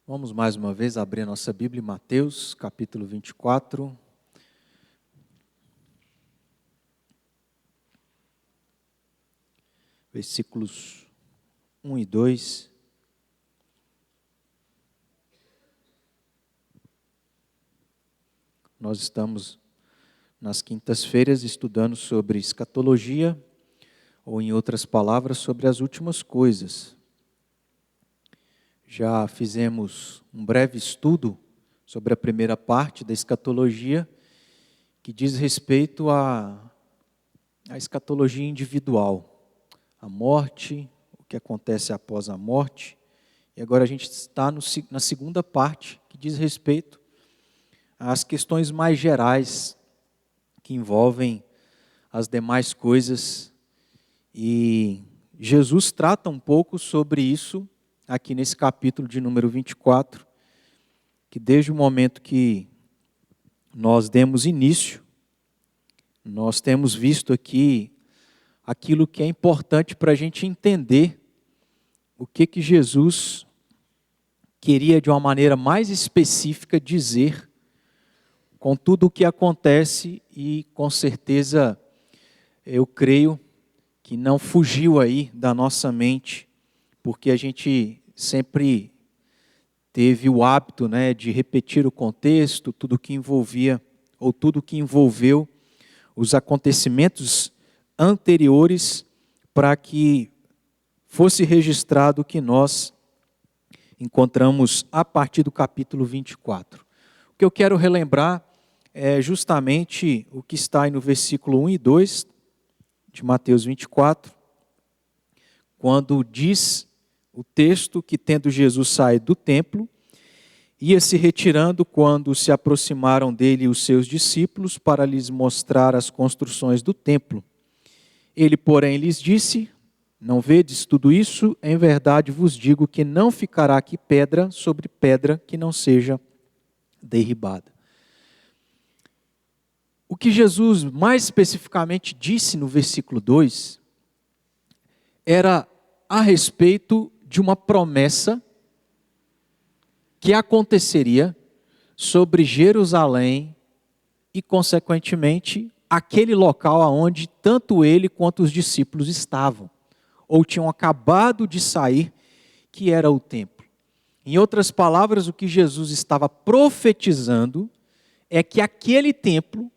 Vamos mais uma vez abrir a nossa Bíblia em Mateus, capítulo 24. Versículos 1 e 2. Nós estamos nas quintas-feiras estudando sobre escatologia, ou em outras palavras, sobre as últimas coisas. Já fizemos um breve estudo sobre a primeira parte da escatologia, que diz respeito à escatologia individual, a morte, o que acontece após a morte. E agora a gente está na segunda parte, que diz respeito às questões mais gerais que envolvem as demais coisas. E Jesus trata um pouco sobre isso aqui nesse capítulo de número 24, que desde o momento que nós demos início, nós temos visto aqui aquilo que é importante para a gente entender o que Jesus queria de uma maneira mais específica dizer com tudo o que acontece, e com certeza eu creio que não fugiu aí da nossa mente, porque a gente sempre teve o hábito, de repetir o contexto, tudo que envolvia, ou tudo que envolveu os acontecimentos anteriores, para que fosse registrado o que nós encontramos a partir do capítulo 24. O que eu quero relembrar é justamente o que está aí no versículo 1 e 2 de Mateus 24, quando diz o texto que, tendo Jesus saído do templo, ia se retirando quando se aproximaram dele os seus discípulos para lhes mostrar as construções do templo. Ele, porém, lhes disse: não vedes tudo isso? Em verdade vos digo que não ficará aqui pedra sobre pedra que não seja derribada. O que Jesus mais especificamente disse no versículo 2 era a respeito de uma promessa que aconteceria sobre Jerusalém e, consequentemente, aquele local aonde tanto ele quanto os discípulos estavam, ou tinham acabado de sair, que era o templo. Em outras palavras, o que Jesus estava profetizando é que aquele templo,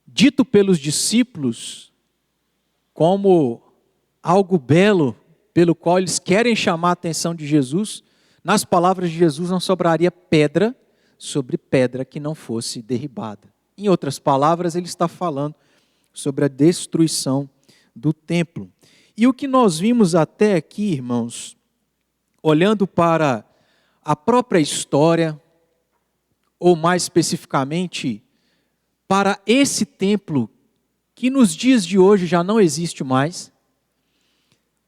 dito pelos discípulos como algo belo, pelo qual eles querem chamar a atenção de Jesus, nas palavras de Jesus não sobraria pedra sobre pedra que não fosse derribada. Em outras palavras, ele está falando sobre a destruição do templo. E o que nós vimos até aqui, irmãos, olhando para a própria história, ou mais especificamente, para esse templo que nos dias de hoje já não existe mais,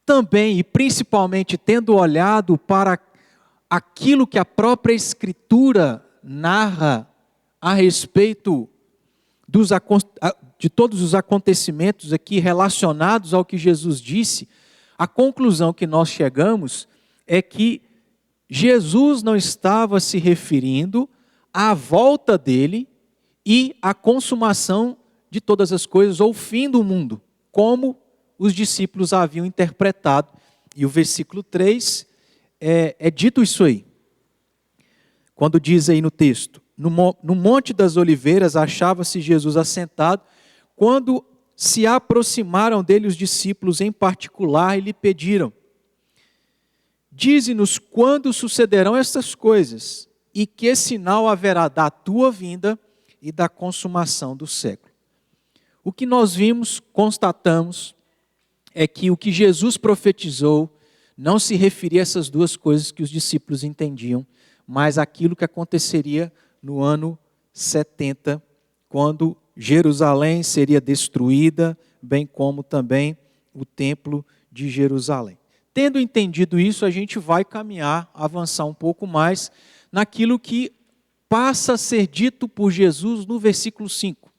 também e principalmente tendo olhado para aquilo que a própria Escritura narra a respeito de todos os acontecimentos aqui relacionados ao que Jesus disse, a conclusão que nós chegamos é que Jesus não estava se referindo à volta dele e à consumação de todas as coisas, ou o fim do mundo, como os discípulos haviam interpretado. E o versículo 3 é dito isso aí. Quando diz aí no texto: no Monte das Oliveiras achava-se Jesus assentado, quando se aproximaram dele os discípulos em particular e lhe pediram: dize-nos quando sucederão estas coisas, e que sinal haverá da tua vinda e da consumação do século. O que nós vimos, constatamos, é que o que Jesus profetizou não se referia a essas duas coisas que os discípulos entendiam, mas aquilo que aconteceria no ano 70, quando Jerusalém seria destruída, bem como também o templo de Jerusalém. Tendo entendido isso, a gente vai caminhar, avançar um pouco mais naquilo que passa a ser dito por Jesus no versículo 5.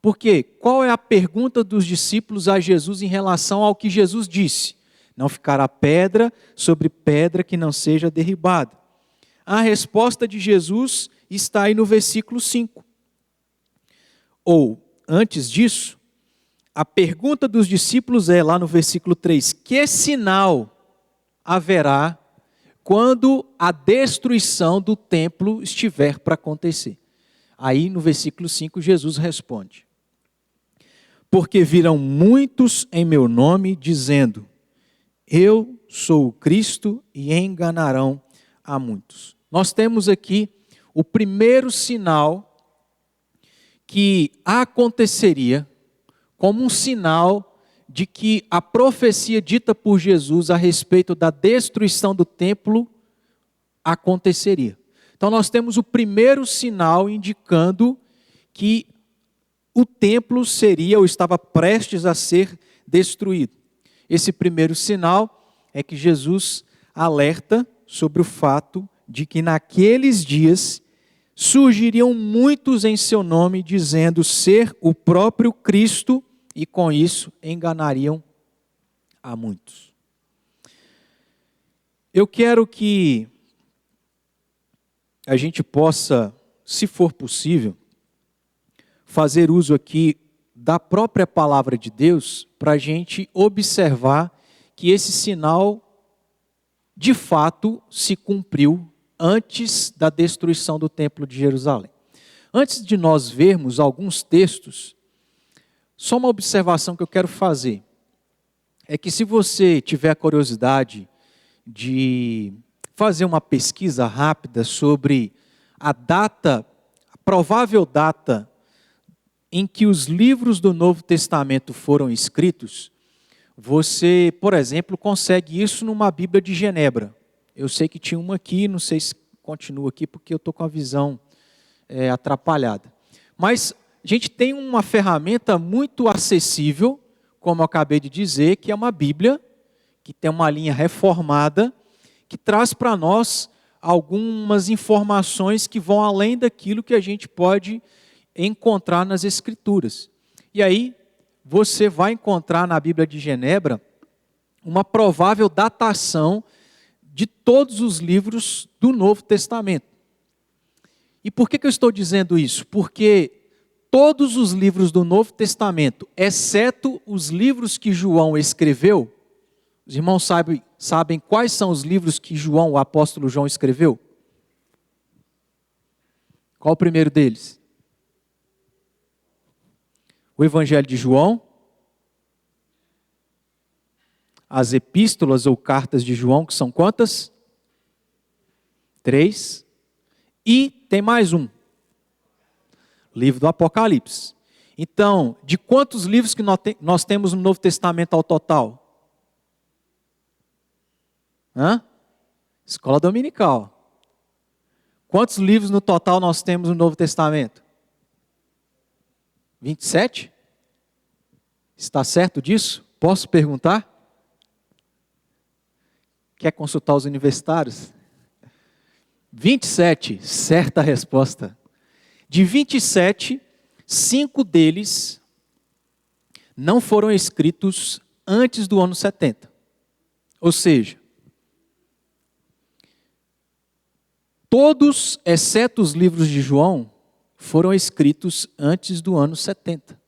Porque qual é a pergunta dos discípulos a Jesus em relação ao que Jesus disse? Não ficará pedra sobre pedra que não seja derribada. A resposta de Jesus está aí no versículo 5. Ou, antes disso, a pergunta dos discípulos é lá no versículo 3, que sinal haverá quando a destruição do templo estiver para acontecer? Aí no versículo 5 Jesus responde, porque virão muitos em meu nome dizendo, eu sou o Cristo, e enganarão a muitos. Nós temos aqui o primeiro sinal que aconteceria como um sinal de que a profecia dita por Jesus a respeito da destruição do templo aconteceria. Então nós temos o primeiro sinal indicando que o templo seria ou estava prestes a ser destruído. Esse primeiro sinal é que Jesus alerta sobre o fato de que naqueles dias surgiriam muitos em seu nome dizendo ser o próprio Cristo e com isso enganariam a muitos. Eu quero que a gente possa, se for possível, fazer uso aqui da própria palavra de Deus para a gente observar que esse sinal de fato se cumpriu antes da destruição do templo de Jerusalém. Antes de nós vermos alguns textos, só uma observação que eu quero fazer é que se você tiver a curiosidade de fazer uma pesquisa rápida sobre a data, a provável data em que os livros do Novo Testamento foram escritos, você, por exemplo, consegue isso numa Bíblia de Genebra. Eu sei que tinha uma aqui, não sei se continua aqui, porque eu estou com a visão atrapalhada. Mas a gente tem uma ferramenta muito acessível, como eu acabei de dizer, que é uma Bíblia, que tem uma linha reformada, que traz para nós algumas informações que vão além daquilo que a gente pode encontrar nas Escrituras. E aí, você vai encontrar na Bíblia de Genebra uma provável datação de todos os livros do Novo Testamento. E por que eu estou dizendo isso? Porque todos os livros do Novo Testamento, exceto os livros que João escreveu, os irmãos sabem quais são os livros que João, o apóstolo João, escreveu? Qual o primeiro deles? O Evangelho de João, as epístolas ou cartas de João, que são quantas? 3. E tem mais um. Livro do Apocalipse. Então, de quantos livros que nós temos no Novo Testamento ao total? Escola dominical. Quantos livros no total nós temos no Novo Testamento? 27? Está certo disso? Posso perguntar? Quer consultar os universitários? 27, certa resposta. De 27, 5 deles não foram escritos antes do ano 70. Ou seja, todos, exceto os livros de João, foram escritos antes do ano 70.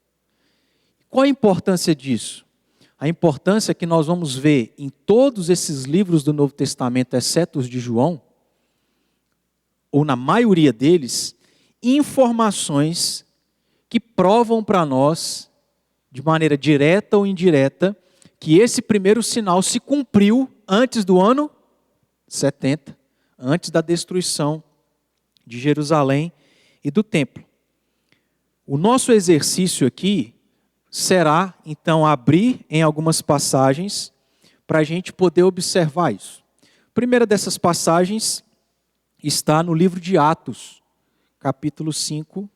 Qual a importância disso? A importância é que nós vamos ver em todos esses livros do Novo Testamento, exceto os de João, ou na maioria deles, informações que provam para nós, de maneira direta ou indireta, que esse primeiro sinal se cumpriu antes do ano 70, antes da destruição de Jerusalém e do templo. O nosso exercício aqui será, então, abrir em algumas passagens para a gente poder observar isso. A primeira dessas passagens está no livro de Atos, capítulo 5,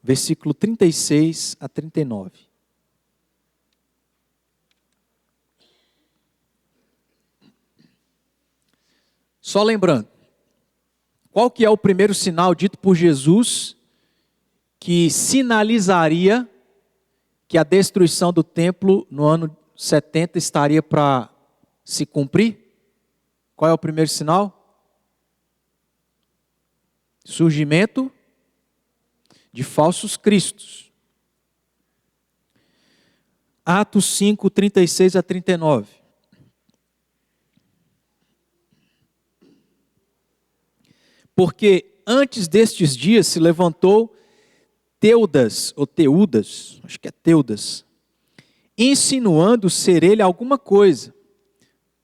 versículo 36 a 39. Só lembrando, qual que é o primeiro sinal dito por Jesus que sinalizaria que a destruição do templo no ano 70 estaria para se cumprir. Qual é o primeiro sinal? Surgimento de falsos cristos. Atos 5, 36 a 39. Porque antes destes dias se levantou Teudas, ou Teudas, acho que é Teudas, insinuando ser ele alguma coisa,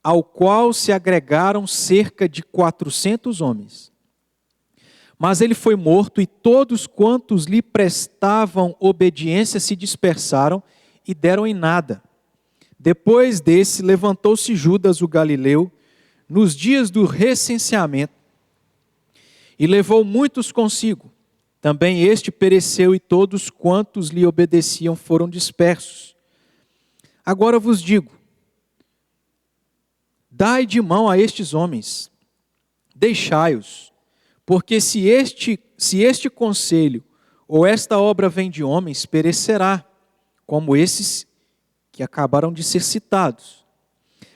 ao qual se agregaram cerca de 400 homens. Mas ele foi morto e todos quantos lhe prestavam obediência se dispersaram e deram em nada. Depois desse, levantou-se Judas o Galileu, nos dias do recenseamento, e levou muitos consigo. Também este pereceu e todos quantos lhe obedeciam foram dispersos. Agora vos digo, dai de mão a estes homens, deixai-os, porque se este conselho ou esta obra vem de homens, perecerá, como esses que acabaram de ser citados.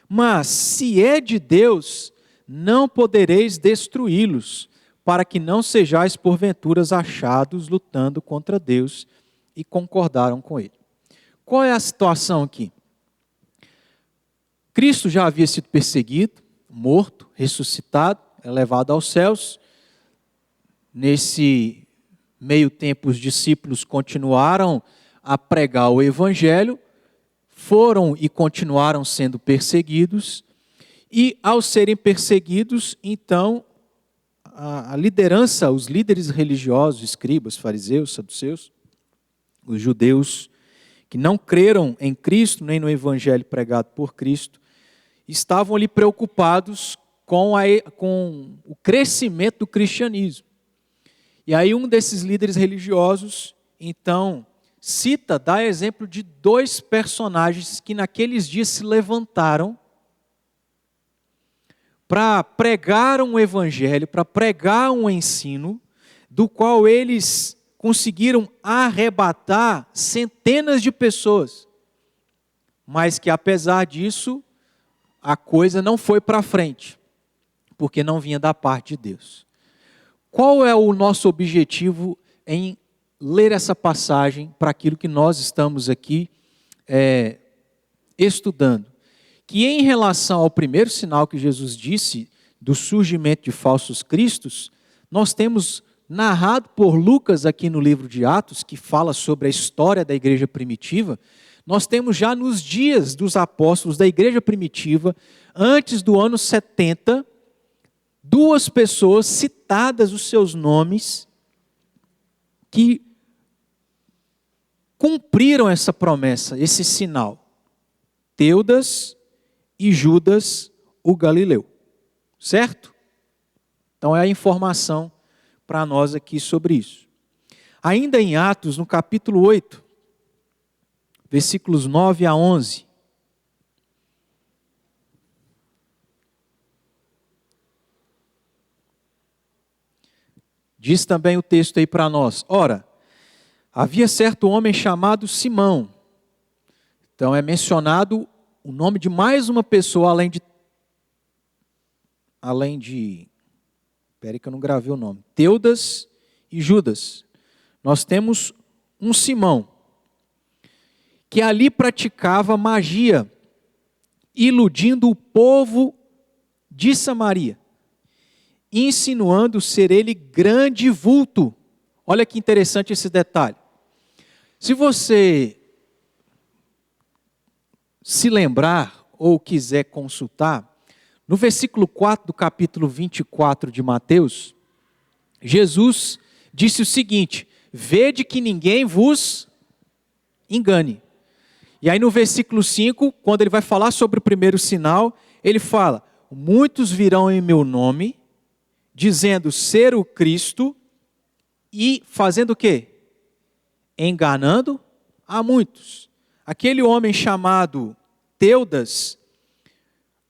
Mas se é de Deus, não podereis destruí-los, para que não sejais porventura achados lutando contra Deus, e concordaram com ele. Qual é a situação aqui? Cristo já havia sido perseguido, morto, ressuscitado, elevado aos céus. Nesse meio tempo, os discípulos continuaram a pregar o evangelho, foram e continuaram sendo perseguidos, e ao serem perseguidos, então, a liderança, os líderes religiosos, escribas, fariseus, saduceus, os judeus que não creram em Cristo, nem no evangelho pregado por Cristo, estavam ali preocupados com o crescimento do cristianismo. E aí um desses líderes religiosos, então, dá exemplo de dois personagens que naqueles dias se levantaram para pregar um evangelho, para pregar um ensino, do qual eles conseguiram arrebatar centenas de pessoas, mas que apesar disso, a coisa não foi para frente, porque não vinha da parte de Deus. Qual é o nosso objetivo em ler essa passagem para aquilo que nós estamos aqui estudando? Que em relação ao primeiro sinal que Jesus disse, do surgimento de falsos cristos, nós temos narrado por Lucas aqui no livro de Atos, que fala sobre a história da igreja primitiva, nós temos já nos dias dos apóstolos da igreja primitiva, antes do ano 70, duas pessoas citadas os seus nomes, que cumpriram essa promessa, esse sinal. Teudas e Judas o Galileu. Certo? Então é a informação para nós aqui sobre isso. Ainda em Atos, no capítulo 8, versículos 9 a 11. Diz também o texto aí para nós. Ora, havia certo homem chamado Simão. Então é mencionado o nome de mais uma pessoa, além de espera que eu não gravei o nome, Teudas e Judas. Nós temos um Simão, que ali praticava magia, iludindo o povo de Samaria, insinuando ser ele grande vulto. Olha que interessante esse detalhe. Se você se lembrar ou quiser consultar, no versículo 4 do capítulo 24 de Mateus, Jesus disse o seguinte: vede que ninguém vos engane. E aí no versículo 5, quando ele vai falar sobre o primeiro sinal, ele fala: muitos virão em meu nome, dizendo ser o Cristo, e fazendo o quê? Enganando a muitos. Aquele homem chamado Teudas,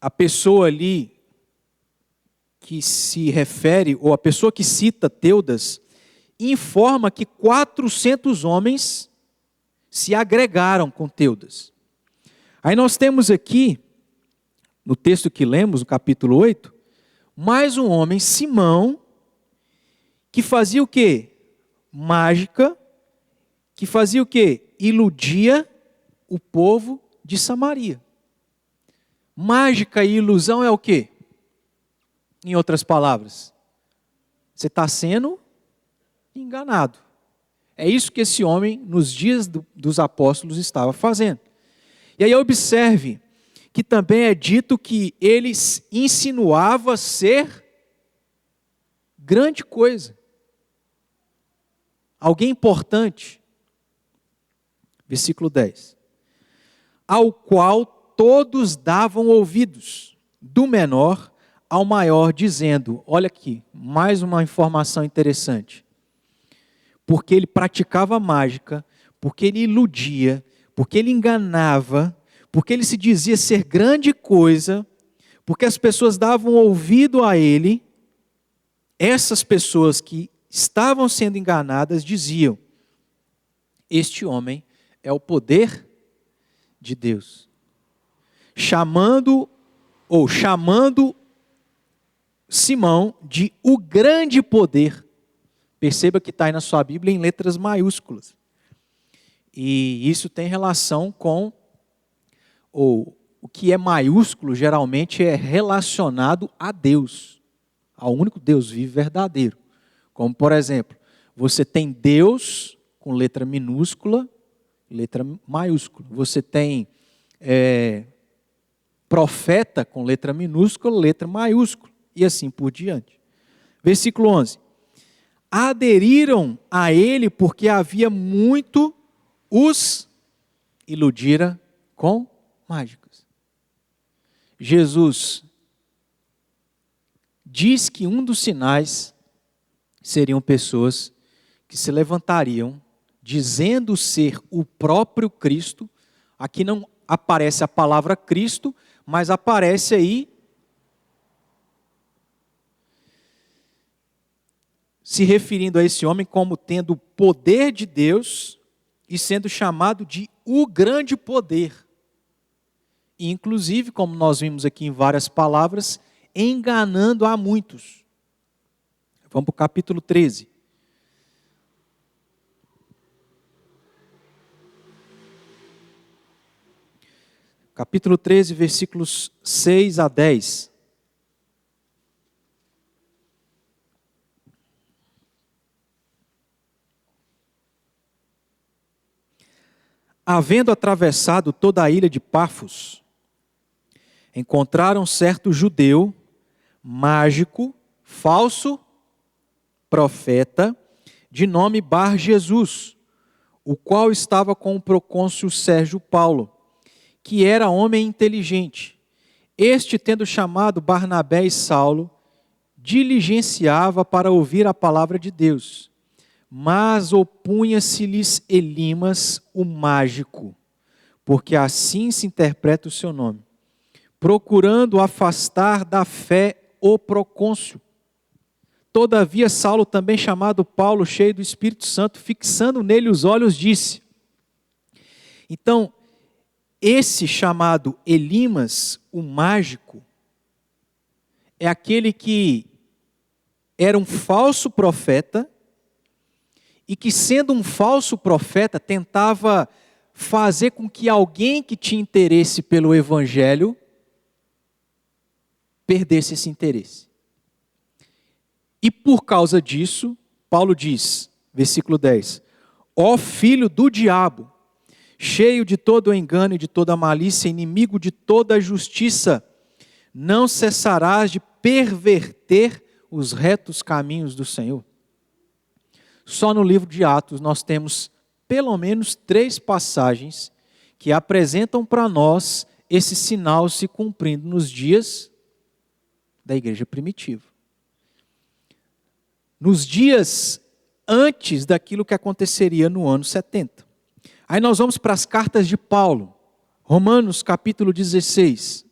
a pessoa ali que se refere, ou a pessoa que cita Teudas, informa que 400 homens se agregaram com Teudas. Aí nós temos aqui, no texto que lemos, no capítulo 8, mais um homem, Simão, que fazia o quê? Mágica, que fazia o quê? Iludia o povo de Samaria. Mágica e ilusão é o quê? Em outras palavras, você está sendo enganado. É isso que esse homem, nos dias dos apóstolos, estava fazendo. E aí observe que também é dito que ele insinuava ser grande coisa. Alguém importante. Versículo 10. Ao qual todos davam ouvidos, do menor ao maior, dizendo, olha aqui, mais uma informação interessante. Porque ele praticava mágica, porque ele iludia, porque ele enganava, porque ele se dizia ser grande coisa, porque as pessoas davam ouvido a ele, essas pessoas que estavam sendo enganadas diziam, este homem é o poder de Deus. Chamando Simão de o grande poder. Perceba que está aí na sua Bíblia em letras maiúsculas. E isso tem relação com o que é maiúsculo, geralmente é relacionado a Deus, ao único Deus vivo e verdadeiro. Como, por exemplo, você tem Deus com letra minúscula, letra maiúscula. Você tem profeta com letra minúscula, letra maiúscula. E assim por diante. Versículo 11. Aderiram a ele porque havia muito os iludira com mágicas. Jesus diz que um dos sinais seriam pessoas que se levantariam dizendo ser o próprio Cristo. Aqui não aparece a palavra Cristo, mas aparece aí se referindo a esse homem como tendo o poder de Deus e sendo chamado de o grande poder. E, inclusive, como nós vimos aqui em várias palavras, enganando a muitos. Vamos para o capítulo 13. Capítulo 13, versículos 6 a 10. Havendo atravessado toda a ilha de Pafos, encontraram certo judeu, mágico, falso profeta, de nome Bar Jesus, o qual estava com o procônsul Sérgio Paulo, que era homem inteligente. Este, tendo chamado Barnabé e Saulo, diligenciava para ouvir a palavra de Deus. Mas opunha-se-lhes Elimas, o mágico, porque assim se interpreta o seu nome, procurando afastar da fé o procônsul. Todavia Saulo, também chamado Paulo, cheio do Espírito Santo, fixando nele os olhos, disse. Então, esse chamado Elimas, o mágico, é aquele que era um falso profeta, e que, sendo um falso profeta, tentava fazer com que alguém que tinha interesse pelo Evangelho perdesse esse interesse. E por causa disso, Paulo diz, versículo 10, ó filho do diabo, cheio de todo o engano e de toda a malícia, inimigo de toda a justiça, não cessarás de perverter os retos caminhos do Senhor. Só no livro de Atos nós temos pelo menos 3 passagens que apresentam para nós esse sinal se cumprindo nos dias da igreja primitiva. Nos dias antes daquilo que aconteceria no ano 70. Aí nós vamos para as cartas de Paulo, Romanos capítulo 16.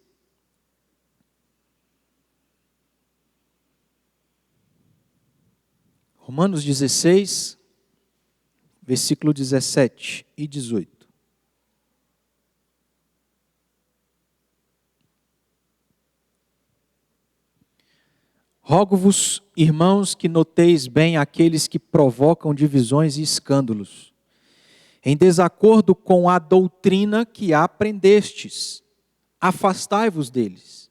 Romanos 16, versículo 17 e 18. Rogo-vos, irmãos, que noteis bem aqueles que provocam divisões e escândalos, em desacordo com a doutrina que aprendestes. Afastai-vos deles,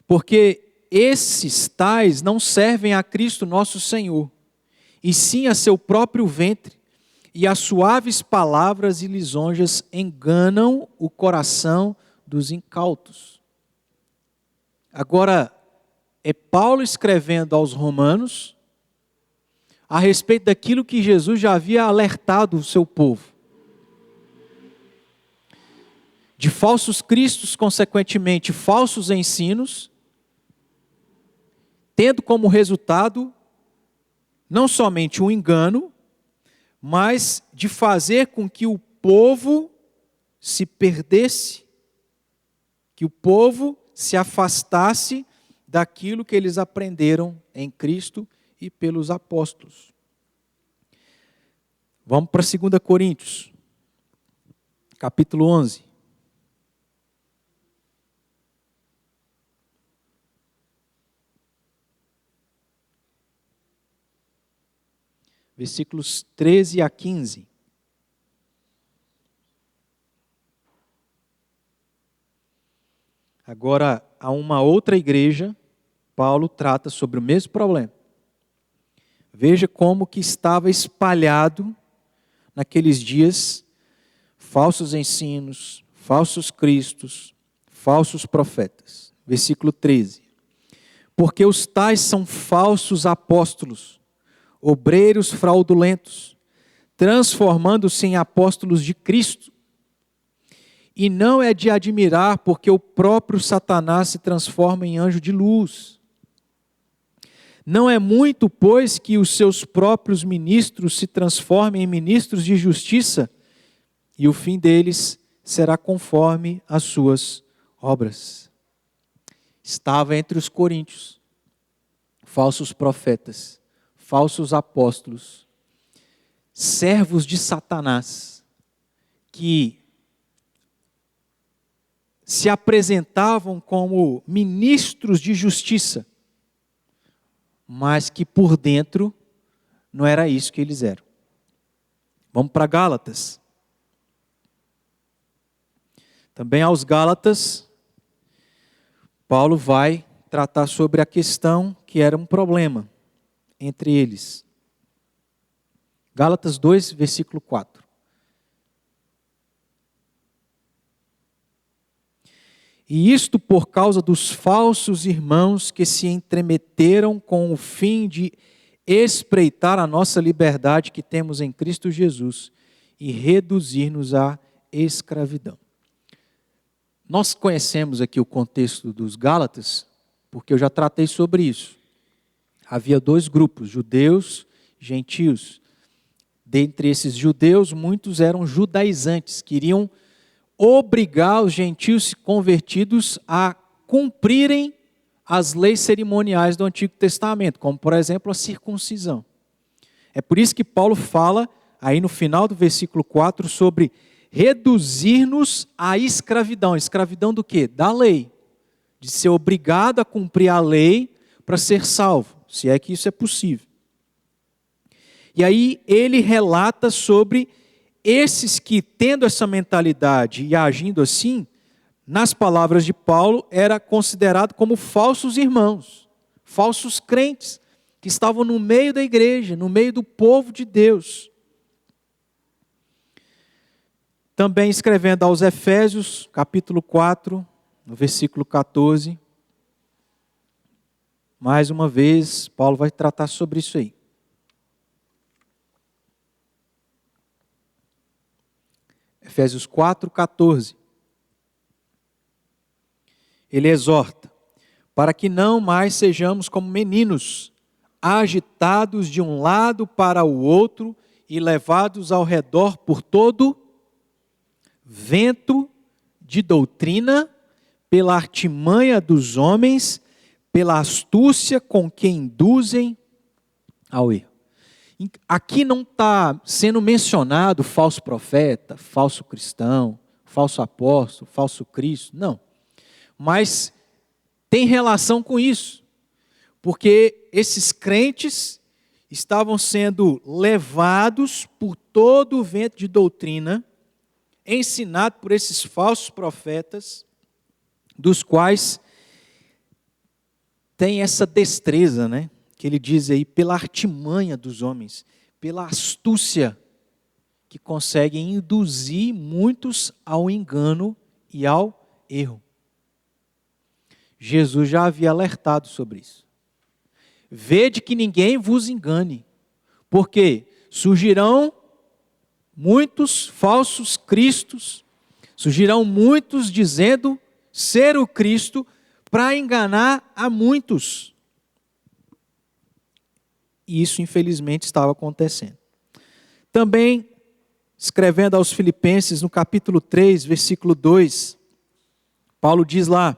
porque esses tais não servem a Cristo nosso Senhor, e sim a seu próprio ventre, e as suaves palavras e lisonjas enganam o coração dos incautos. Agora, é Paulo escrevendo aos romanos a respeito daquilo que Jesus já havia alertado o seu povo. De falsos cristos, consequentemente, falsos ensinos, tendo como resultado não somente um engano, mas de fazer com que o povo se perdesse, que o povo se afastasse daquilo que eles aprenderam em Cristo e pelos apóstolos. Vamos para 2 Coríntios, capítulo 11. Versículos 13 a 15. Agora, há uma outra igreja, Paulo trata sobre o mesmo problema. Veja como que estava espalhado naqueles dias falsos ensinos, falsos cristos, falsos profetas. Versículo 13. Porque os tais são falsos apóstolos, obreiros fraudulentos, transformando-se em apóstolos de Cristo. E não é de admirar, porque o próprio Satanás se transforma em anjo de luz. Não é muito, pois, que os seus próprios ministros se transformem em ministros de justiça, e o fim deles será conforme as suas obras. Estava entre os coríntios falsos profetas, falsos apóstolos, servos de Satanás, que se apresentavam como ministros de justiça, mas que por dentro não era isso que eles eram. Vamos para Gálatas. Também aos Gálatas, Paulo vai tratar sobre a questão que era um problema entre eles. Gálatas 2, versículo 4. E isto por causa dos falsos irmãos que se entremeteram com o fim de espreitar a nossa liberdade que temos em Cristo Jesus e reduzir-nos à escravidão. Nós conhecemos aqui o contexto dos Gálatas, porque eu já tratei sobre isso. Havia dois grupos, judeus e gentios. Dentre esses judeus, muitos eram judaizantes, queriam obrigar os gentios convertidos a cumprirem as leis cerimoniais do Antigo Testamento, como, por exemplo, a circuncisão. É por isso que Paulo fala, aí no final do versículo 4, sobre reduzir-nos à escravidão. Escravidão do quê? Da lei. De ser obrigado a cumprir a lei para ser salvo, se é que isso é possível. E aí ele relata sobre esses que, tendo essa mentalidade e agindo assim, nas palavras de Paulo, era considerado como falsos irmãos, falsos crentes, que estavam no meio da igreja, no meio do povo de Deus. Também escrevendo aos Efésios, capítulo 4, no versículo 14, mais uma vez, Paulo vai tratar sobre isso aí. Efésios 4, 14. Ele exorta, para que não mais sejamos como meninos, agitados de um lado para o outro e levados ao redor por todo vento de doutrina, pela artimanha dos homens, pela astúcia com que induzem ao erro. Aqui não está sendo mencionado falso profeta, falso cristão, falso apóstolo, falso Cristo, não. Mas tem relação com isso, Porque esses crentes estavam sendo levados por todo o vento de doutrina, ensinado por esses falsos profetas, dos quais tem essa destreza, né? Que ele diz aí, pela artimanha dos homens, pela astúcia, que conseguem induzir muitos ao engano e ao erro. Jesus já havia alertado sobre isso. Vede que ninguém vos engane, porque surgirão muitos falsos cristos, surgirão muitos dizendo ser o Cristo para enganar a muitos. E isso, infelizmente, estava acontecendo. Também, escrevendo aos Filipenses, no capítulo 3, versículo 2, Paulo diz lá,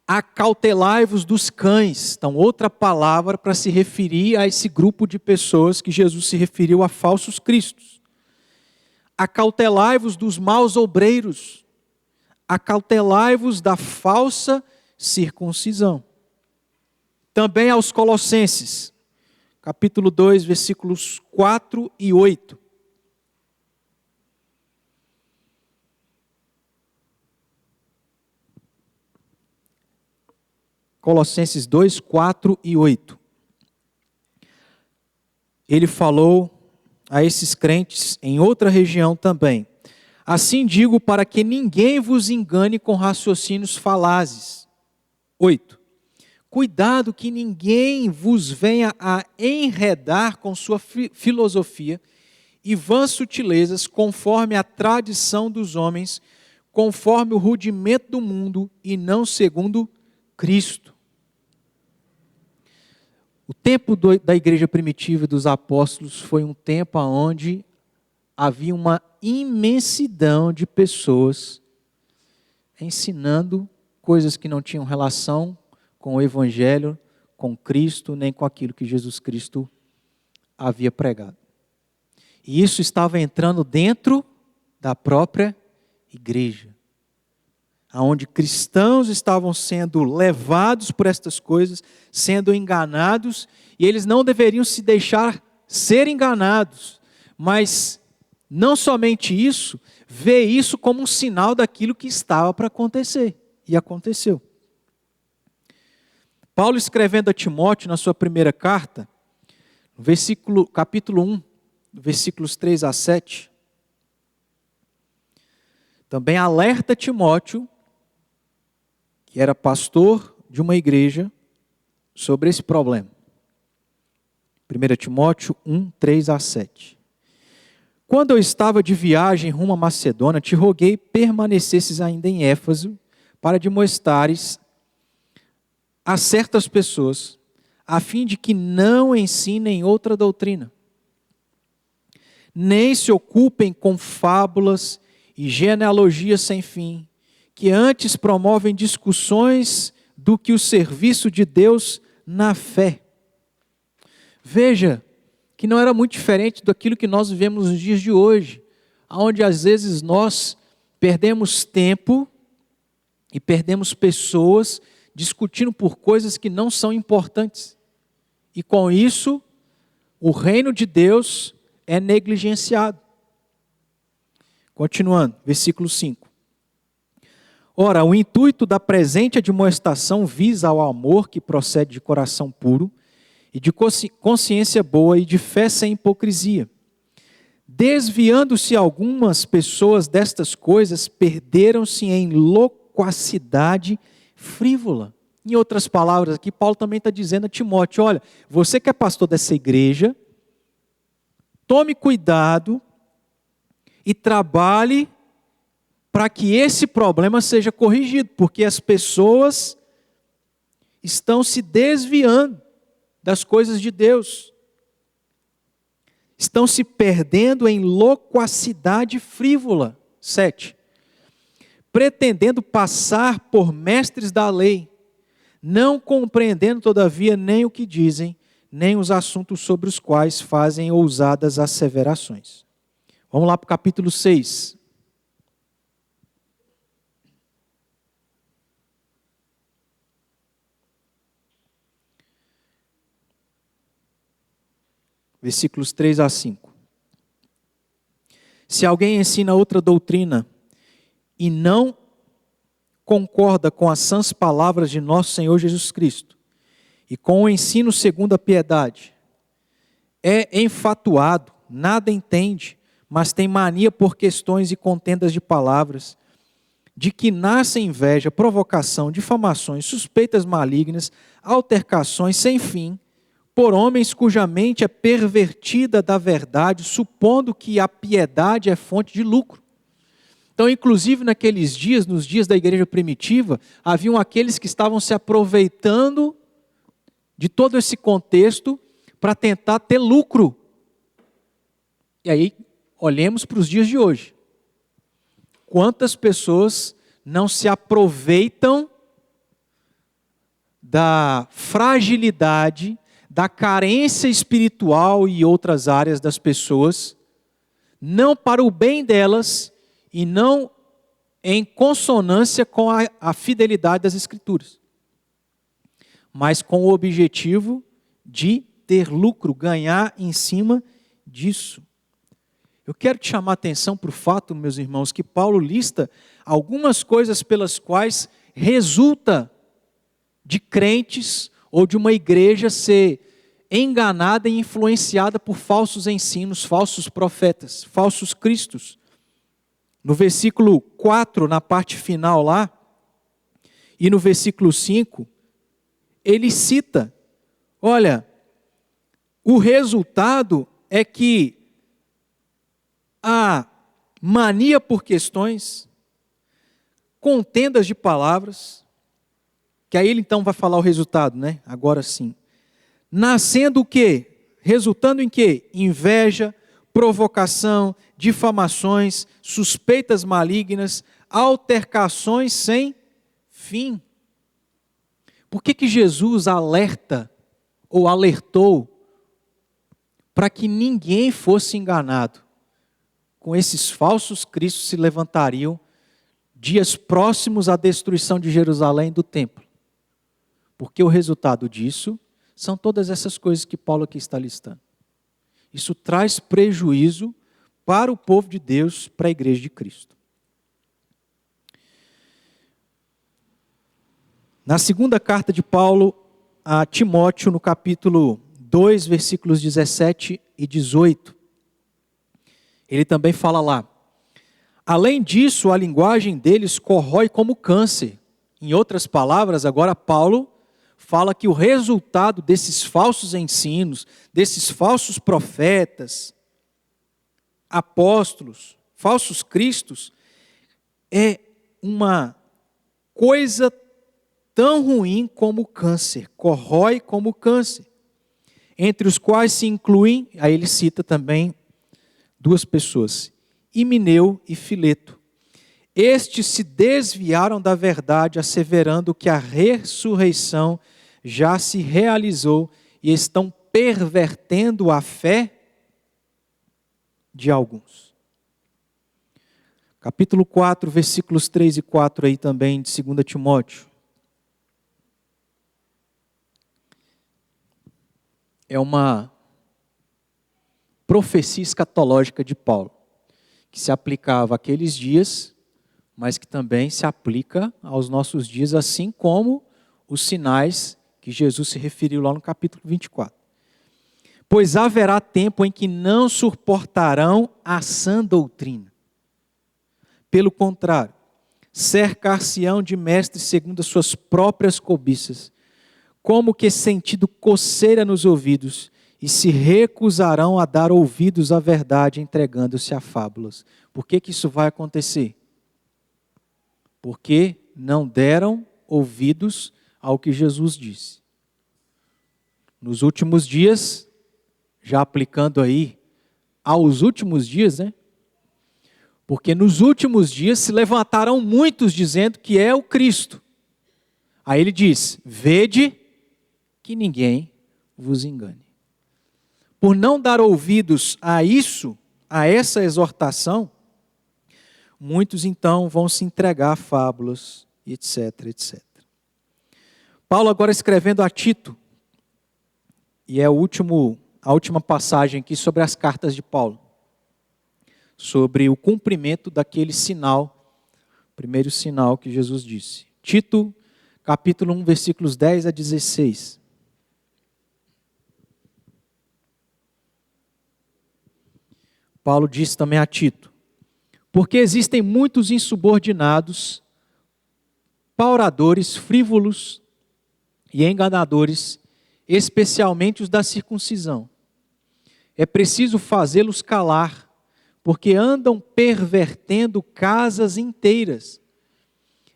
acautelai-vos dos cães. Então, outra palavra para se referir a esse grupo de pessoas que Jesus se referiu a falsos cristos. Acautelai-vos dos maus obreiros. Acautelai-vos da falsa circuncisão. Também aos Colossenses, capítulo 2, versículos 4 e 8. Colossenses 2, 4 e 8. Ele falou a esses crentes em outra região também. Assim digo para que ninguém vos engane com raciocínios falazes. 8. Cuidado que ninguém vos venha a enredar com sua filosofia e vãs sutilezas conforme a tradição dos homens, conforme o rudimento do mundo e não segundo Cristo. O tempo da igreja primitiva e dos apóstolos foi um tempo onde havia uma imensidão de pessoas ensinando coisas que não tinham relação com o Evangelho, com Cristo, nem com aquilo que Jesus Cristo havia pregado. E isso estava entrando dentro da própria igreja, onde cristãos estavam sendo levados por estas coisas, sendo enganados, e eles não deveriam se deixar ser enganados, mas não somente isso, ver isso como um sinal daquilo que estava para acontecer, e aconteceu. Paulo escrevendo a Timóteo na sua primeira carta, capítulo 1, versículos 3 a 7, também alerta Timóteo, que era pastor de uma igreja, sobre esse problema. 1 Timóteo 1, 3 a 7. Quando eu estava de viagem rumo a Macedônia, te roguei permanecesses ainda em Éfeso, para demonstrares a certas pessoas, a fim de que não ensinem outra doutrina, nem se ocupem com fábulas e genealogias sem fim, que antes promovem discussões do que o serviço de Deus na fé. Veja que não era muito diferente daquilo que nós vivemos nos dias de hoje, onde às vezes nós perdemos tempo e perdemos pessoas discutindo por coisas que não são importantes. E com isso, o reino de Deus é negligenciado. Continuando, versículo 5. Ora, o intuito da presente admoestação visa ao amor que procede de coração puro e de consciência boa e de fé sem hipocrisia. Desviando-se algumas pessoas destas coisas, perderam-se em loquacidade frívola. Em outras palavras, aqui Paulo também está dizendo a Timóteo, olha, você que é pastor dessa igreja, tome cuidado e trabalhe para que esse problema seja corrigido, porque as pessoas estão se desviando das coisas de Deus. Estão se perdendo em loquacidade frívola. 7. Pretendendo passar por mestres da lei, não compreendendo todavia nem o que dizem, nem os assuntos sobre os quais fazem ousadas asseverações. Vamos lá para o capítulo 6. versículos 3 a 5. Se alguém ensina outra doutrina e não concorda com as sãs palavras de nosso Senhor Jesus Cristo e com o ensino segundo a piedade, é enfatuado, nada entende, mas tem mania por questões e contendas de palavras, de que nasce inveja, provocação, difamações, suspeitas malignas, altercações sem fim, por homens cuja mente é pervertida da verdade, supondo que a piedade é fonte de lucro. Então, inclusive naqueles dias, nos dias da igreja primitiva, haviam aqueles que estavam se aproveitando de todo esse contexto para tentar ter lucro. E aí, olhemos para os dias de hoje. Quantas pessoas não se aproveitam da fragilidade, da carência espiritual e outras áreas das pessoas, não para o bem delas e não em consonância com a fidelidade das Escrituras, mas com o objetivo de ter lucro, ganhar em cima disso. Eu quero te chamar a atenção para o fato, meus irmãos, que Paulo lista algumas coisas pelas quais resulta de crentes ou de uma igreja ser enganada e influenciada por falsos ensinos, falsos profetas, falsos cristos. No versículo 4, na parte final lá, e no versículo 5, ele cita, olha, o resultado é que a mania por questões, contendas de palavras, que aí ele então vai falar o resultado, né? Agora sim. Nascendo o quê? Resultando em quê? Inveja, provocação, difamações, suspeitas malignas, altercações sem fim. Por que Jesus alerta ou alertou para que ninguém fosse enganado? Com esses falsos cristos se levantariam dias próximos à destruição de Jerusalém e do templo. Porque o resultado disso são todas essas coisas que Paulo aqui está listando. Isso traz prejuízo para o povo de Deus, para a igreja de Cristo. Na segunda carta de Paulo a Timóteo, no capítulo 2, versículos 17 e 18, ele também fala lá: além disso, a linguagem deles corrói como câncer. Em outras palavras, agora Paulo fala que o resultado desses falsos ensinos, desses falsos profetas, apóstolos, falsos cristos, é uma coisa tão ruim como o câncer, corrói como o câncer, entre os quais se incluem, aí ele cita também duas pessoas, Himeneu e Fileto. Estes se desviaram da verdade, asseverando que a ressurreição já se realizou e estão pervertendo a fé de alguns. Capítulo 4, versículos 3 e 4 aí também de 2 Timóteo. É uma profecia escatológica de Paulo, que se aplicava àqueles dias, mas que também se aplica aos nossos dias, assim como os sinais que Jesus se referiu lá no capítulo 24. Pois haverá tempo em que não suportarão a sã doutrina. Pelo contrário, cercar-se-ão de mestres segundo as suas próprias cobiças, como que sentindo coceira nos ouvidos, e se recusarão a dar ouvidos à verdade, entregando-se a fábulas. Por que isso vai acontecer? Porque não deram ouvidos ao que Jesus disse. Nos últimos dias, já aplicando aí aos últimos dias, né? Porque nos últimos dias se levantarão muitos dizendo que é o Cristo. Aí ele diz: vede que ninguém vos engane. Por não dar ouvidos a isso, a essa exortação, muitos então vão se entregar a fábulas, etc, etc. Paulo agora escrevendo a Tito, e é o último a última passagem aqui sobre as cartas de Paulo, sobre o cumprimento daquele sinal, primeiro sinal que Jesus disse. Tito, capítulo 1, versículos 10 a 16. Paulo diz também a Tito: porque existem muitos insubordinados, pauradores, frívolos e enganadores, especialmente os da circuncisão. É preciso fazê-los calar, porque andam pervertendo casas inteiras,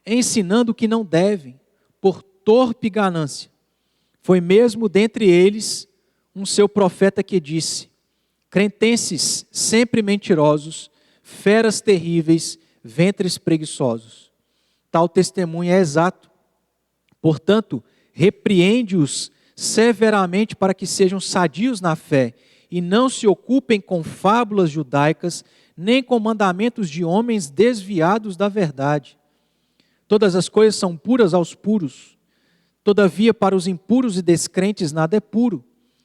ensinando o que não devem, por torpe ganância. Foi mesmo dentre eles um seu profeta que disse: cretenses sempre mentirosos, feras terríveis, ventres preguiçosos. Tal testemunho é exato. Portanto, repreende-os severamente para que sejam sadios na fé e não se ocupem com fábulas judaicas, nem com mandamentos de homens desviados da verdade. Todas as coisas são puras aos puros. Todavia, para os impuros e descrentes nada é puro,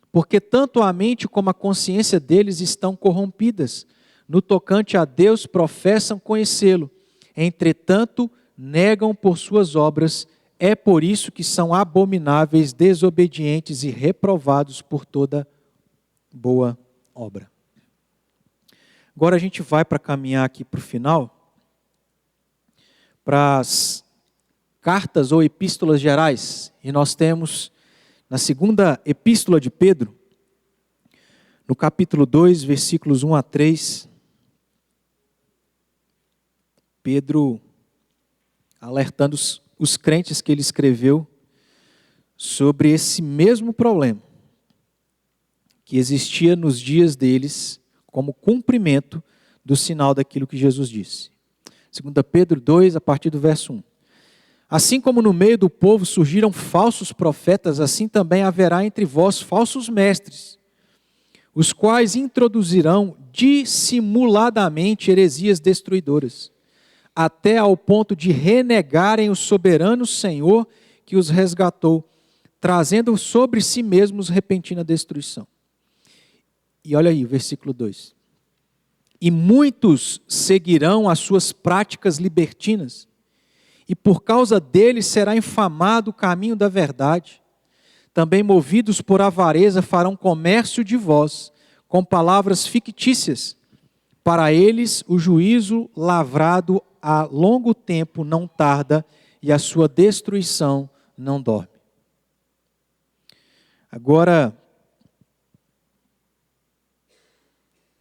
porque tanto a mente como a consciência deles estão corrompidas. No tocante a Deus, professam conhecê-lo, entretanto, negam por suas obras. É por isso que são abomináveis, desobedientes e reprovados por toda boa obra. Agora a gente vai para caminhar aqui para o final, para as cartas ou epístolas gerais. E nós temos na segunda epístola de Pedro, no capítulo 2, versículos 1 a 3, Pedro alertando os crentes que ele escreveu sobre esse mesmo problema que existia nos dias deles como cumprimento do sinal daquilo que Jesus disse. 2 Pedro 2, a partir do verso 1. Assim como no meio do povo surgiram falsos profetas, assim também haverá entre vós falsos mestres, os quais introduzirão dissimuladamente heresias destruidoras, até ao ponto de renegarem o soberano Senhor que os resgatou, trazendo sobre si mesmos repentina destruição. E olha aí o versículo 2. E muitos seguirão as suas práticas libertinas, e por causa deles será infamado o caminho da verdade. Também movidos por avareza farão comércio de vós, com palavras fictícias. Para eles o juízo lavrado há longo tempo não tarda, e a sua destruição não dorme. Agora,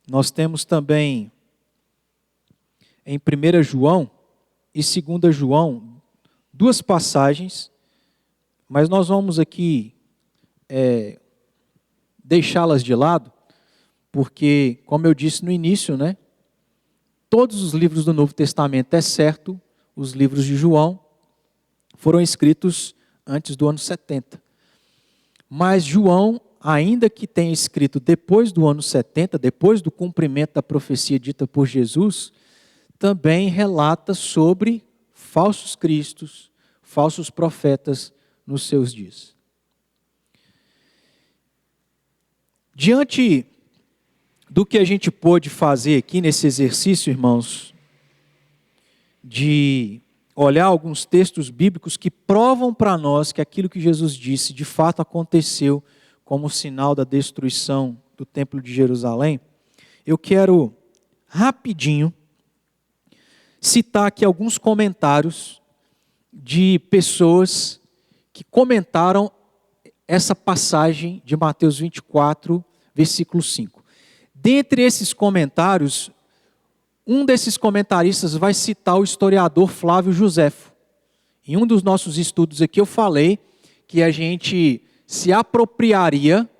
nós temos também em 1 João e 2 João, duas passagens, mas nós vamos aqui deixá-las de lado, porque, como eu disse no início, né, todos os livros do Novo Testamento, exceto os livros de João, foram escritos antes do ano 70. Mas João, ainda que tenha escrito depois do ano 70, depois do cumprimento da profecia dita por Jesus, também relata sobre falsos cristos, falsos profetas nos seus dias. Diante do que a gente pôde fazer aqui nesse exercício, irmãos, de olhar alguns textos bíblicos que provam para nós que aquilo que Jesus disse de fato aconteceu como sinal da destruição do Templo de Jerusalém, eu quero rapidinho citar aqui alguns comentários de pessoas que comentaram essa passagem de Mateus 24, versículo 5. Dentre esses comentários, um desses comentaristas vai citar o historiador Flávio Joséfo. Em um dos nossos estudos aqui eu falei que a gente se apropriaria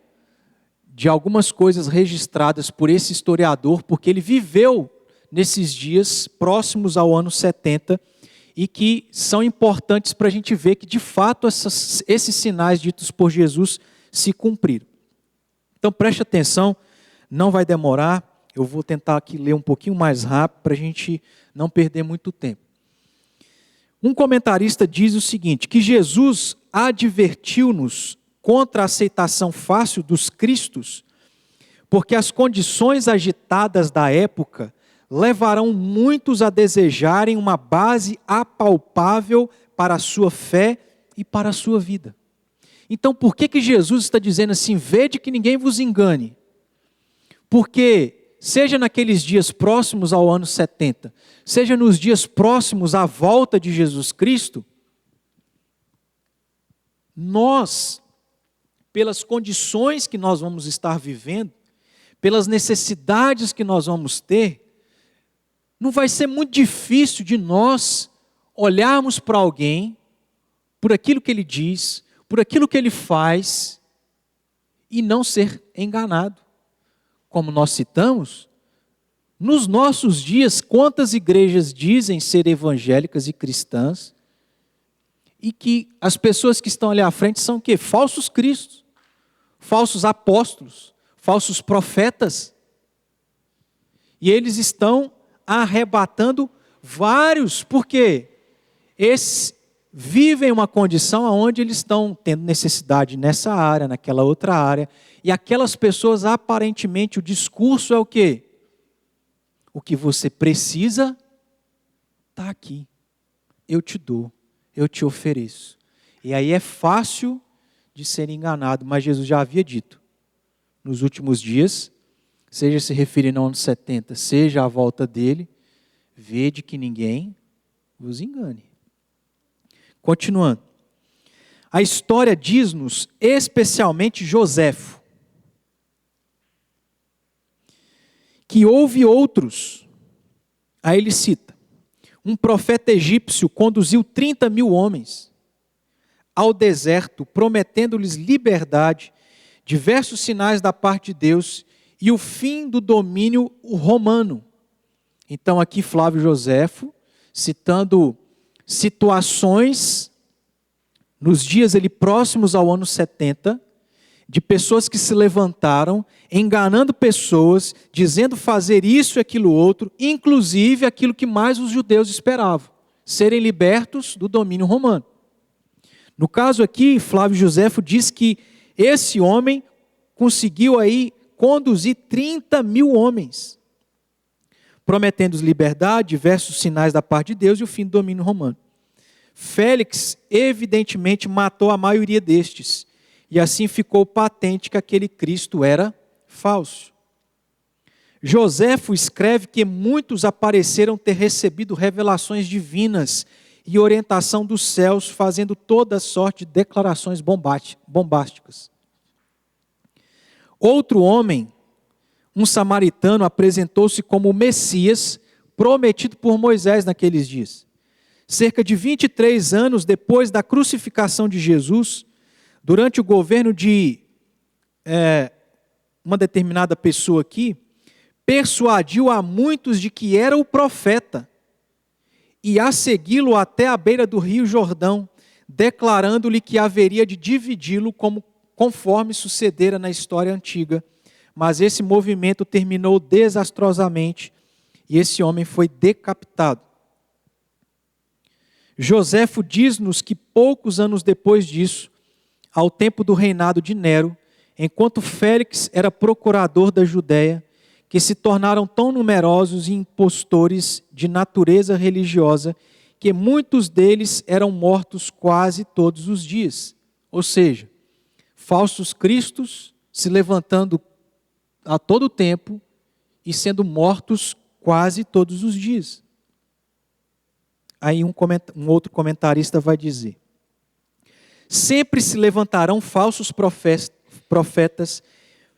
de algumas coisas registradas por esse historiador, porque ele viveu nesses dias próximos ao ano 70 e que são importantes para a gente ver que de fato esses sinais ditos por Jesus se cumpriram. Então preste atenção, não vai demorar, eu vou tentar aqui ler um pouquinho mais rápido para a gente não perder muito tempo. Um comentarista diz o seguinte, que Jesus advertiu-nos contra a aceitação fácil dos cristos porque as condições agitadas da época levarão muitos a desejarem uma base apalpável para a sua fé e para a sua vida. Então, por que Jesus está dizendo assim, vede que ninguém vos engane? Porque, seja naqueles dias próximos ao ano 70, seja nos dias próximos à volta de Jesus Cristo, nós, pelas condições que nós vamos estar vivendo, pelas necessidades que nós vamos ter, não vai ser muito difícil de nós olharmos para alguém, por aquilo que ele diz, por aquilo que ele faz, e não ser enganado. Como nós citamos, nos nossos dias, quantas igrejas dizem ser evangélicas e cristãs, e que as pessoas que estão ali à frente são o quê? Falsos cristos, falsos apóstolos, falsos profetas. E eles estão arrebatando vários, porque esses vivem uma condição onde eles estão tendo necessidade nessa área, naquela outra área, e aquelas pessoas, aparentemente, o discurso é o quê? O que você precisa está aqui, eu te dou, eu te ofereço. E aí é fácil de ser enganado, mas Jesus já havia dito, nos últimos dias, seja se referindo ao ano 70, seja à volta dele, vede que ninguém vos engane. Continuando, a história diz-nos, especialmente Joséfo, que houve outros, aí ele cita, um profeta egípcio conduziu 30.000 homens ao deserto, prometendo-lhes liberdade, diversos sinais da parte de Deus e o fim do domínio romano. Então aqui Flávio Joséfo, citando situações, nos dias ali próximos ao ano 70, de pessoas que se levantaram, enganando pessoas, dizendo fazer isso e aquilo outro, inclusive aquilo que mais os judeus esperavam, serem libertos do domínio romano. No caso aqui, Flávio Joséfo diz que esse homem conseguiu aí conduzir 30.000 homens, prometendo liberdade, diversos sinais da parte de Deus e o fim do domínio romano. Félix, evidentemente, matou a maioria destes, e assim ficou patente que aquele Cristo era falso. Joséfo escreve que muitos apareceram ter recebido revelações divinas e orientação dos céus, fazendo toda sorte de declarações bombásticas. Outro homem, um samaritano, apresentou-se como o Messias prometido por Moisés naqueles dias. Cerca de 23 anos depois da crucificação de Jesus, durante o governo de uma determinada pessoa aqui, persuadiu a muitos de que era o profeta, e a segui-lo até a beira do rio Jordão, declarando-lhe que haveria de dividi-lo conforme sucedera na história antiga. Mas esse movimento terminou desastrosamente, e esse homem foi decapitado. Joséfo diz-nos que poucos anos depois disso, ao tempo do reinado de Nero, enquanto Félix era procurador da Judéia, que se tornaram tão numerosos e impostores de natureza religiosa, que muitos deles eram mortos quase todos os dias. Ou seja, falsos cristos se levantando a todo tempo e sendo mortos quase todos os dias. Aí um outro comentarista vai dizer: sempre se levantarão falsos profetas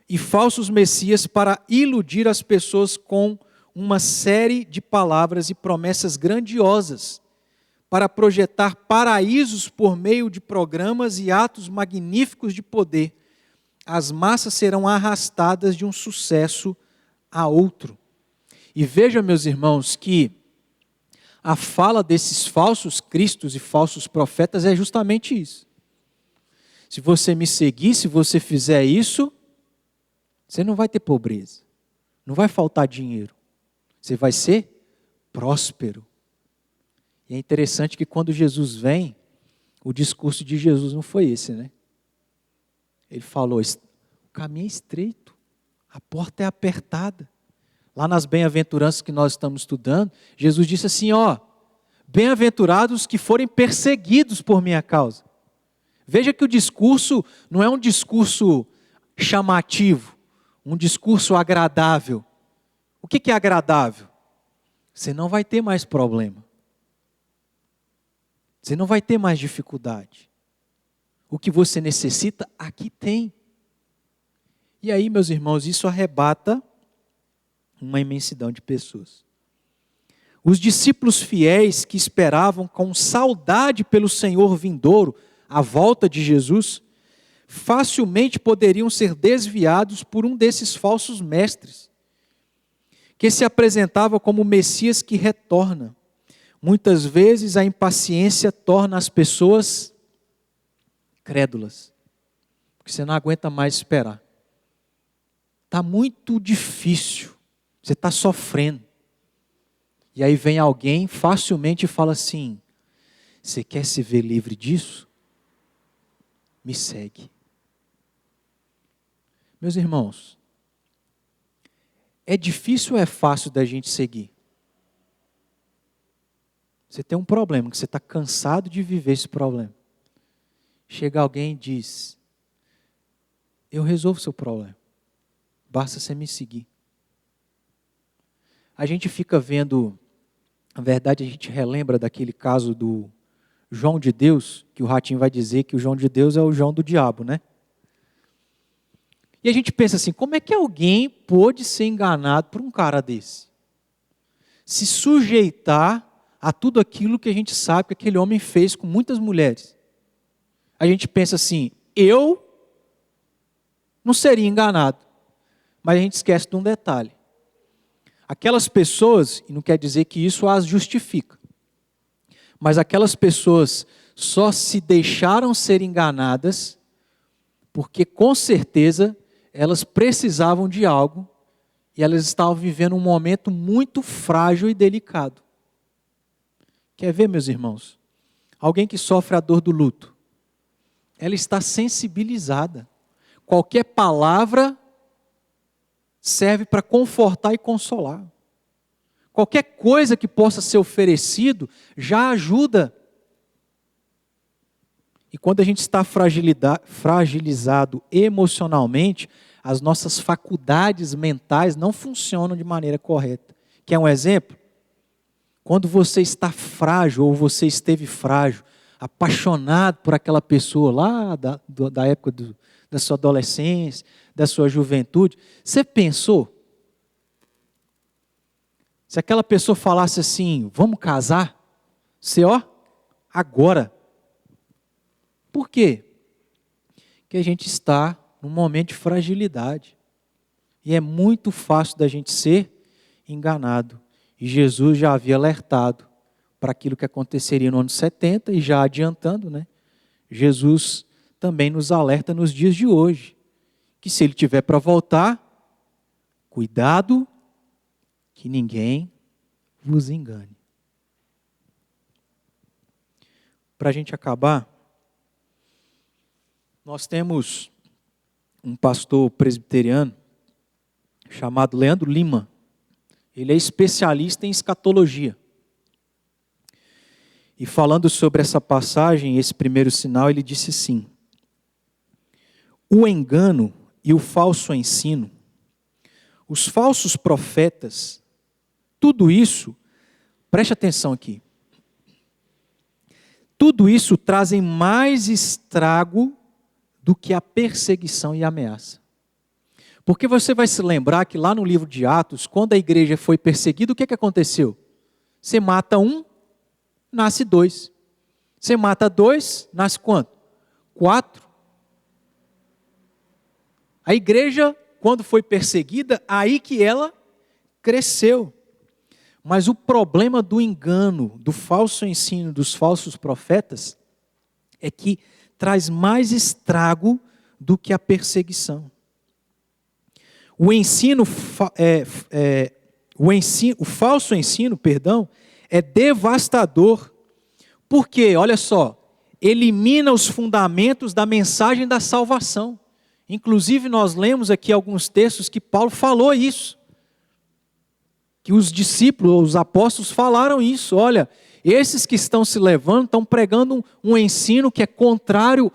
e falsos messias para iludir as pessoas com uma série de palavras e promessas grandiosas, para projetar paraísos por meio de programas e atos magníficos de poder. As massas serão arrastadas de um sucesso a outro. E veja, meus irmãos, que a fala desses falsos cristos e falsos profetas é justamente isso. Se você me seguir, se você fizer isso, você não vai ter pobreza, não vai faltar dinheiro, você vai ser próspero. E é interessante que quando Jesus vem, o discurso de Jesus não foi esse, né? Ele falou, o caminho é estreito, A porta é apertada. Lá nas bem-aventuranças que nós estamos estudando, Jesus disse assim, bem-aventurados que forem perseguidos por minha causa. Veja que o discurso não é um discurso chamativo, um discurso agradável. O que é agradável? Você não vai ter mais problema. Você não vai ter mais dificuldade. O que você necessita, aqui tem. E aí, meus irmãos, isso arrebata uma imensidão de pessoas. Os discípulos fiéis que esperavam com saudade pelo Senhor vindouro, a volta de Jesus, facilmente poderiam ser desviados por um desses falsos mestres, que se apresentava como o Messias que retorna. Muitas vezes a impaciência torna as pessoas crédulas, porque você não aguenta mais esperar. Está muito difícil, você está sofrendo. E aí vem alguém facilmente e fala assim, você quer se ver livre disso? Me segue. Meus irmãos, é difícil ou é fácil da gente seguir? Você tem um problema, que você está cansado de viver esse problema. Chega alguém e diz, eu resolvo o seu problema, basta você me seguir. A gente fica vendo, na verdade a gente relembra daquele caso do João de Deus, que o Ratinho vai dizer que o João de Deus é o João do diabo, né? E a gente pensa assim, como é que alguém pôde ser enganado por um cara desse? Se sujeitar a tudo aquilo que a gente sabe que aquele homem fez com muitas mulheres. A gente pensa assim, eu não seria enganado. Mas a gente esquece de um detalhe. Aquelas pessoas, e não quer dizer que isso as justifica, mas aquelas pessoas só se deixaram ser enganadas porque com certeza elas precisavam de algo e elas estavam vivendo um momento muito frágil e delicado. Quer ver, meus irmãos? Alguém que sofre a dor do luto, ela está sensibilizada. Qualquer palavra serve para confortar e consolar. Qualquer coisa que possa ser oferecido já ajuda. E quando a gente está fragilizado emocionalmente, as nossas faculdades mentais não funcionam de maneira correta. Quer um exemplo? Quando você está frágil, ou você esteve frágil, apaixonado por aquela pessoa lá da época da sua adolescência, da sua juventude, você pensou? Se aquela pessoa falasse assim, vamos casar? Você, agora. Por quê? Porque a gente está num momento de fragilidade. E é muito fácil da gente ser enganado. E Jesus já havia alertado para aquilo que aconteceria no ano 70, e já adiantando, né? Jesus também nos alerta nos dias de hoje, que se ele tiver para voltar, cuidado que ninguém vos engane. Para a gente acabar, nós temos um pastor presbiteriano chamado Leandro Lima. Ele é especialista em escatologia. E falando sobre essa passagem, esse primeiro sinal, ele disse assim: o engano e o falso ensino, os falsos profetas, tudo isso, preste atenção aqui, tudo isso trazem mais estrago do que a perseguição e a ameaça. Porque você vai se lembrar que lá no livro de Atos, quando a igreja foi perseguida, o que aconteceu? Você mata um, nasce dois. Você mata dois, nasce quanto? 4. A igreja, quando foi perseguida, aí que ela cresceu. Mas o problema do engano, do falso ensino, dos falsos profetas, é que traz mais estrago do que a perseguição. O falso ensino, é devastador. Porque, olha só, elimina os fundamentos da mensagem da salvação. Inclusive, nós lemos aqui alguns textos que Paulo falou isso. Que os discípulos, os apóstolos falaram isso. Olha, esses que estão se levando, estão pregando um ensino que é contrário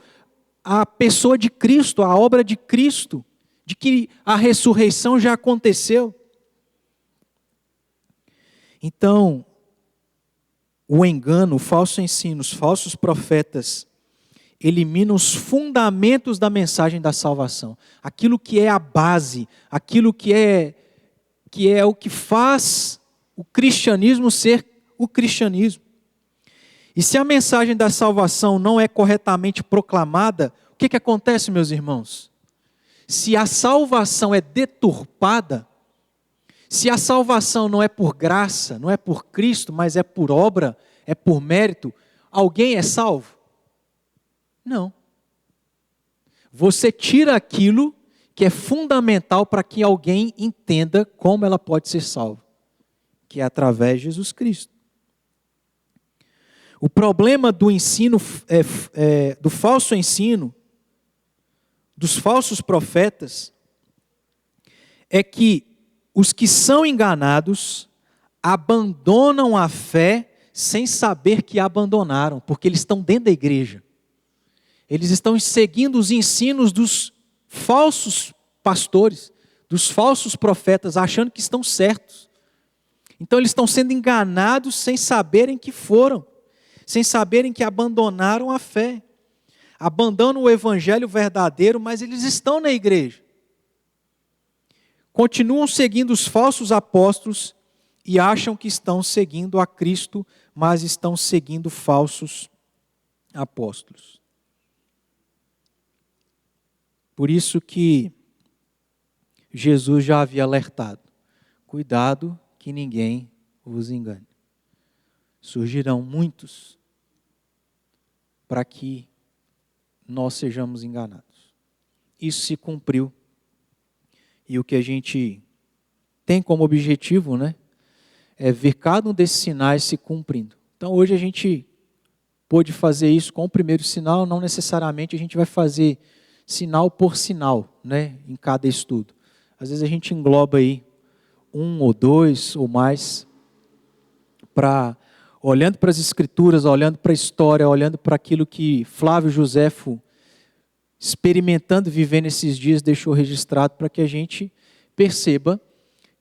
à pessoa de Cristo, à obra de Cristo, de que a ressurreição já aconteceu. Então, o engano, o falso ensino, os falsos profetas eliminam os fundamentos da mensagem da salvação. Aquilo que é a base, aquilo que é o que faz o cristianismo ser o cristianismo. E se a mensagem da salvação não é corretamente proclamada, o que acontece, meus irmãos? Se a salvação é deturpada, se a salvação não é por graça, não é por Cristo, mas é por obra, é por mérito, alguém é salvo? Não. Você tira aquilo que é fundamental para que alguém entenda como ela pode ser salva, que é através de Jesus Cristo. O problema do ensino, do falso ensino, dos falsos profetas, é que os que são enganados abandonam a fé sem saber que a abandonaram, porque eles estão dentro da igreja. Eles estão seguindo os ensinos dos falsos pastores, dos falsos profetas, achando que estão certos. Então eles estão sendo enganados sem saberem que foram, sem saberem que abandonaram a fé. Abandonam o evangelho verdadeiro, mas eles estão na igreja. Continuam seguindo os falsos apóstolos e acham que estão seguindo a Cristo, mas estão seguindo falsos apóstolos. Por isso que Jesus já havia alertado: cuidado que ninguém vos engane. Surgirão muitos para que nós sejamos enganados. Isso se cumpriu. E o que a gente tem como objetivo, é ver cada um desses sinais se cumprindo. Então hoje a gente pôde fazer isso com o primeiro sinal, não necessariamente a gente vai fazer sinal por sinal, em cada estudo. Às vezes a gente engloba aí 1 ou 2 ou mais, olhando para as Escrituras, olhando para a história, olhando para aquilo que Flávio Joséfo, experimentando, vivendo esses dias, deixou registrado, para que a gente perceba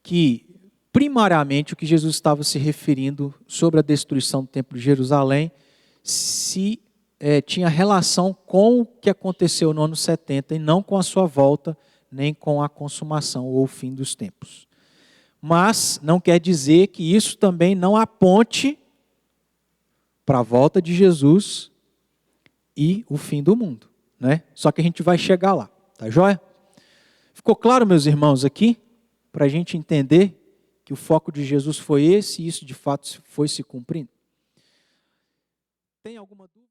que, primariamente, o que Jesus estava se referindo sobre a destruição do Templo de Jerusalém, tinha relação com o que aconteceu no ano 70 e não com a sua volta, nem com a consumação ou o fim dos tempos. Mas não quer dizer que isso também não aponte para a volta de Jesus e o fim do mundo, Só que a gente vai chegar lá, tá joia? Ficou claro, meus irmãos, aqui? Para a gente entender que o foco de Jesus foi esse e isso de fato foi se cumprindo? Tem alguma dúvida?